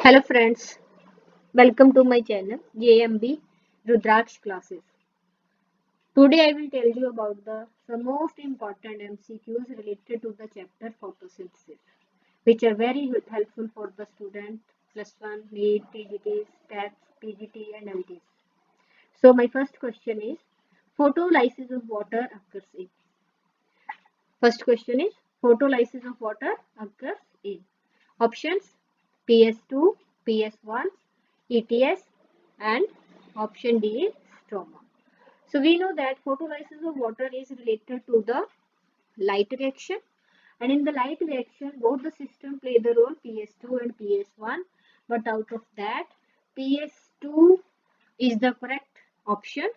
Hello friends, welcome to my channel JMB Rudraksh classes. Today I will tell you about some most important MCQs related to the chapter photosynthesis, which are very helpful for the student plus one, NEET, TGT, STATS, PGT and LTs. So my first question is, photolysis of water occurs in. First question is, photolysis of water occurs in. Options PS2, PS1, ETS and option D is stroma. So we know that photolysis of water is related to the light reaction, and in the light reaction both the system play the role PS2 and PS1, but out of that PS2 is the correct option.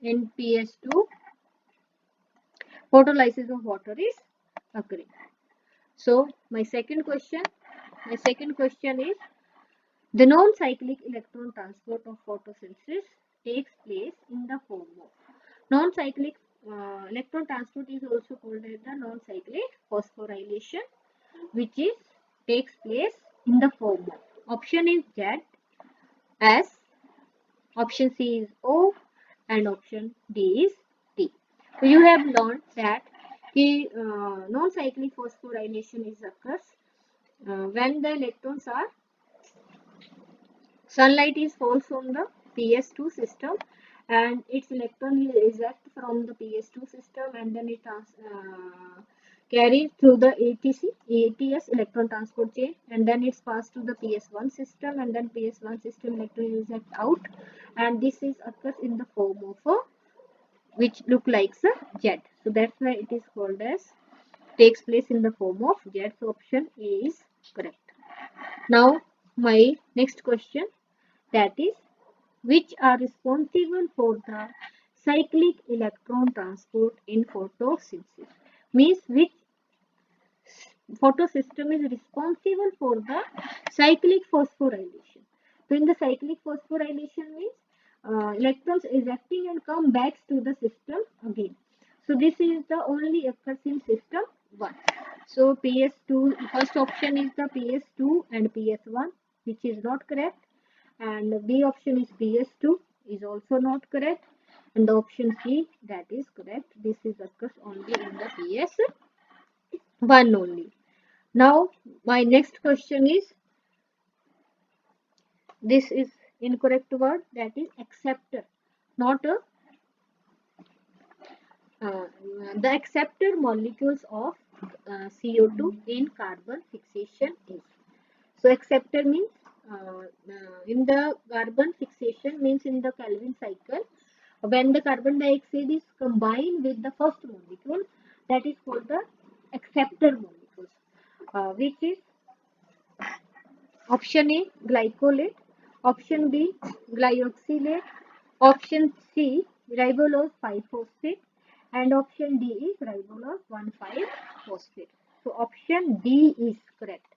In PS2 photolysis of water is occurring. So my second question is, the non-cyclic electron transport of photosynthesis takes place in the form of. Non-cyclic electron transport is also called as the non-cyclic phosphorylation, which is takes place in the form of. Option is Z, S, option C is O, and option D is T. So you have learned that non-cyclic phosphorylation is occurs when the electrons are sunlight is falls from the PS2 system and its electron is eject from the PS2 system, and then it carried through the ATS electron transport chain, and then it's passed to the PS1 system, and then PS1 system electron is eject out, and this is occurs in the form of a which look like a jet. So that's why it is called as takes place in the form of jet. So option A is correct. Now my next question, that is, which are responsible for the cyclic electron transport in photosynthesis, means which photosystem is responsible for the cyclic phosphorylation. So in the cyclic phosphorylation means electrons ejecting and come back to the system again. So this is the only occurs in system 1. So PS2, first option is the PS2 and PS1, which is not correct, and B option is PS2 is also not correct, and the option C, that is correct. This is occurs only in the PS1 only. Now my next question is, this is incorrect word, that is acceptor, not a the acceptor molecules of CO2 in carbon fixation is. So acceptor means in the carbon fixation means in the Calvin cycle, when the carbon dioxide is combined with the first molecule, that is called the acceptor molecules, which is option A glycolate, option B glyoxylate, option C ribulose 5-phosphate, and option D is ribulose 1,5-phosphate. So option D is correct,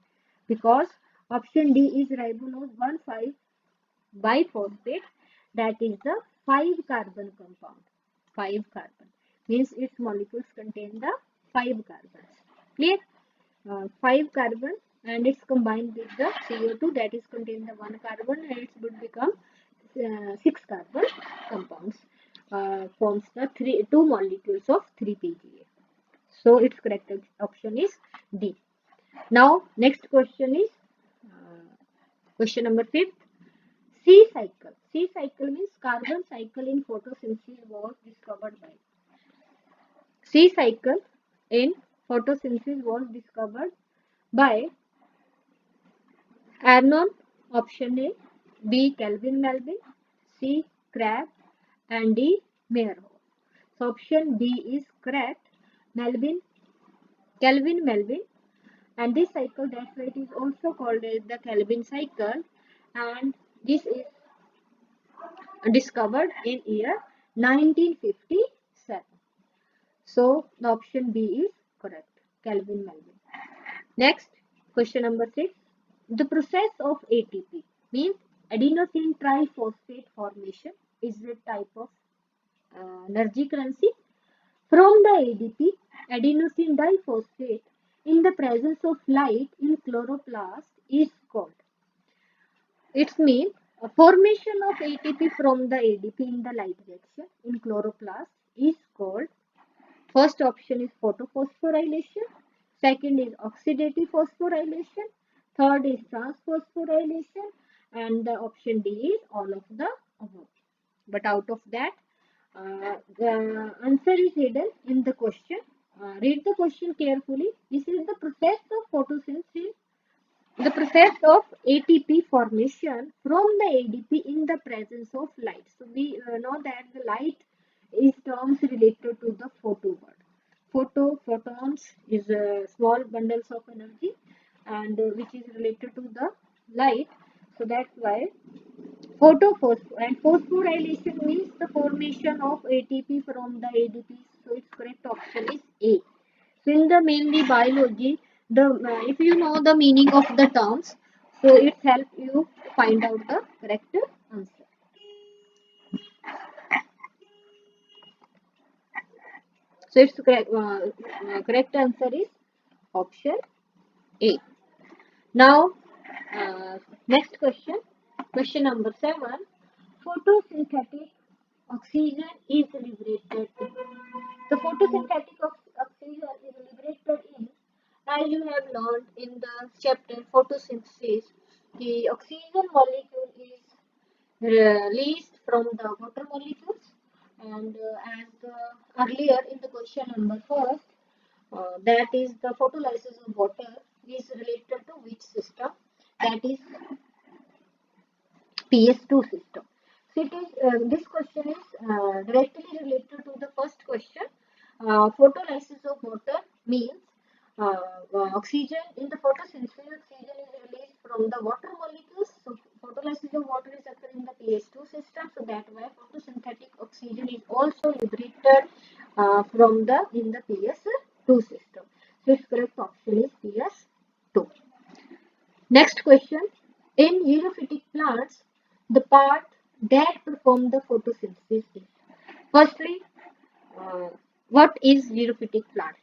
because option D is ribulose 1,5-biphosphate, that is the 5 carbon compound. 5 carbon means its molecules contain the 5 carbons. Clear? 5 carbon, and it's combined with the CO2 that is contain the 1 carbon, and it would become 6 carbon compounds, forms the 2 molecules of 3-PGA. So its correct option is D. Now next question is question number 5. C cycle. C cycle means carbon cycle in photosynthesis was discovered by. C cycle in photosynthesis was discovered by Arnon, option A, B. Kelvin Melvin, C. Crab, and D. Meyerhof. So option B is correct. Kelvin Melvin, and this cycle, that's why it is also called as the Kelvin cycle, and this is discovered in year 1957. So the option B is correct, Kelvin Melvin. Next, question number 6. The process of ATP means adenosine triphosphate formation is a type of energy currency. From the ADP, adenosine diphosphate, in the presence of light in chloroplast is called. It means a formation of ATP from the ADP in the light reaction in chloroplast is called, first option is photophosphorylation, second is oxidative phosphorylation, third is transphosphorylation, and the option D is all of the above. But out of that, the answer is hidden in the question. Read the question carefully. This is the process of photosynthesis, the process of ATP formation from the ADP in the presence of light. So we know that the light is terms related to the photo word. Photons is small bundles of energy, and which is related to the light. So that's why photophosphor and phosphorylation means the formation of ATP from the ADP. So its correct option is A. So in the mainly biology, the if you know the meaning of the terms, so it helps you find out the correct answer. So its correct answer is option A. Now, next question, question number 7. Photosynthetic oxygen is liberated. The photosynthetic oxygen is liberated in, as you have learned in the chapter photosynthesis, the oxygen molecule is released from the water molecules, and as earlier in the question number first, that is the photolysis of water is related to which system? That is PS2 system. So it is this question is directly related to the first question. Photolysis of water means oxygen in the photosynthesis. Oxygen is released from the water molecules. So photolysis of water is occurring in the PS2 system. So that why photosynthetic oxygen is also liberated from the in the PS2 system. So its correct option is PS2. Next question. In xerophytic plants, the part that perform the photosynthesis is, firstly, uh, what is xerophytic plant?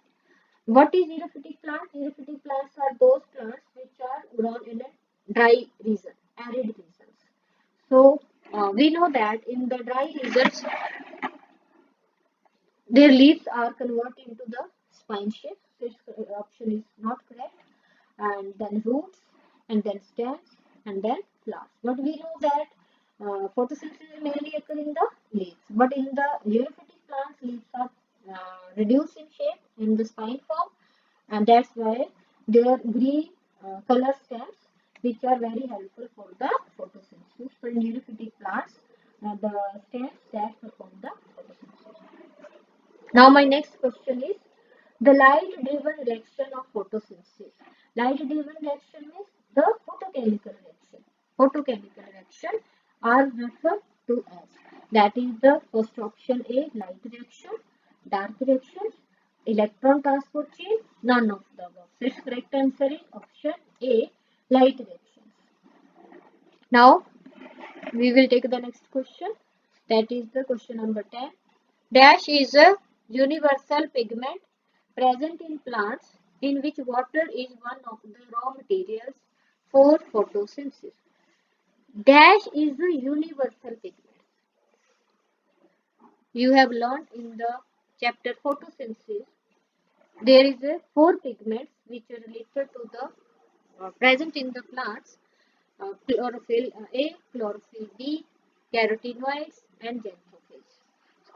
What is xerophytic plant? Xerophytic plants are those plants which are grown in a dry region, arid regions. So we know that in the dry regions, their leaves are converted into the spine shape. This option is not correct. And then roots, and then stems, and then flowers. But we know that photosynthesis mainly occurs in the leaves. But in the xerophytic plants, leaves are reduced in shape in the spine form, and that's why their green color stems, which are very helpful for the photosynthesis. For xerophytic plants, the stems that perform the photosynthesis. Now my next question is the light-driven reaction of photosynthesis. Light-driven reaction means the photochemical reaction. Photochemical reaction are referred to as. That is the first option A, light reaction, dark reaction, electron transport chain, none of the above. So its correct answer is option A, light reactions. Now we will take the next question. That is the question number 10. Dash is a universal pigment present in plants in which water is one of the raw materials for photosynthesis. Dash is a universal pigment. You have learned in the chapter photosynthesis. There is a four pigments which are related to the present in the plants: chlorophyll A, chlorophyll B, carotenoids, and xanthophylls.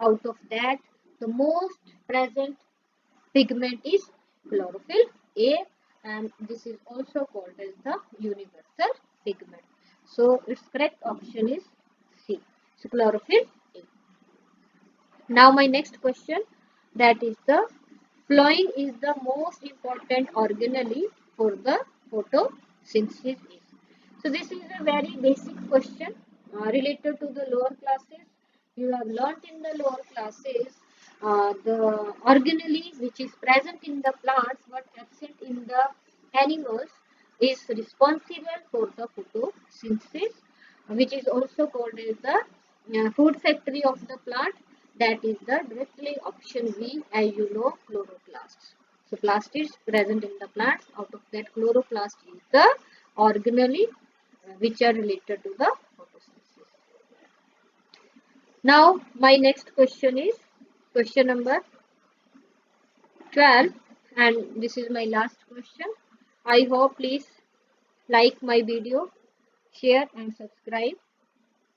Out of that, the most present pigment is chlorophyll A, and this is also called as the universal pigment. So its correct option is C. So chlorophyll A. Now my next question, that is the flowing is the most important organelle for the photosynthesis. So this is a very basic question related to the lower classes. You have learnt in the lower classes the organelle which is present in the plants but absent in the animals is responsible for the photosynthesis, which is also called as the food factory of the plant. That is the directly option B, as you know, chloroplasts. So plast is present in the plants. Out of that, chloroplast is the organelle which are related to the photosynthesis. Now my next question is question number 12, and this is my last question. I hope please like my video, share and subscribe.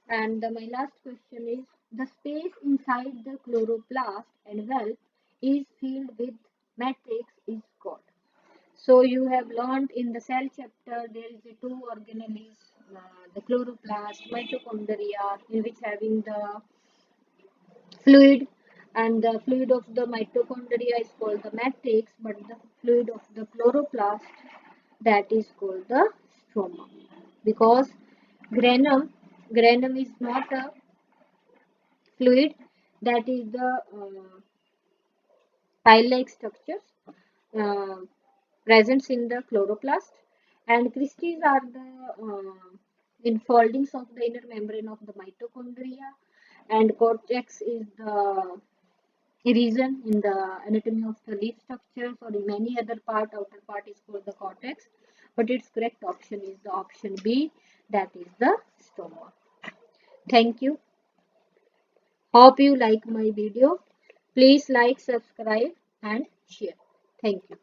And my last question is, the space inside the chloroplast envelope is filled with matrix is called. So you have learned in the cell chapter there is a two organelles, the chloroplast, mitochondria, in which having the fluid, and the fluid of the mitochondria is called the matrix, but the fluid of the chloroplast, that is called the stroma, because granum is not a fluid, that is the pile-like structures uh, present in the chloroplast, and crystals are the enfoldings of the inner membrane of the mitochondria, and cortex is the region in the anatomy of the leaf structures, or in many other outer part is called the cortex, but its correct option is the option B, that is the stoma. Thank you. Hope you like my video. Please like, subscribe and share. Thank you.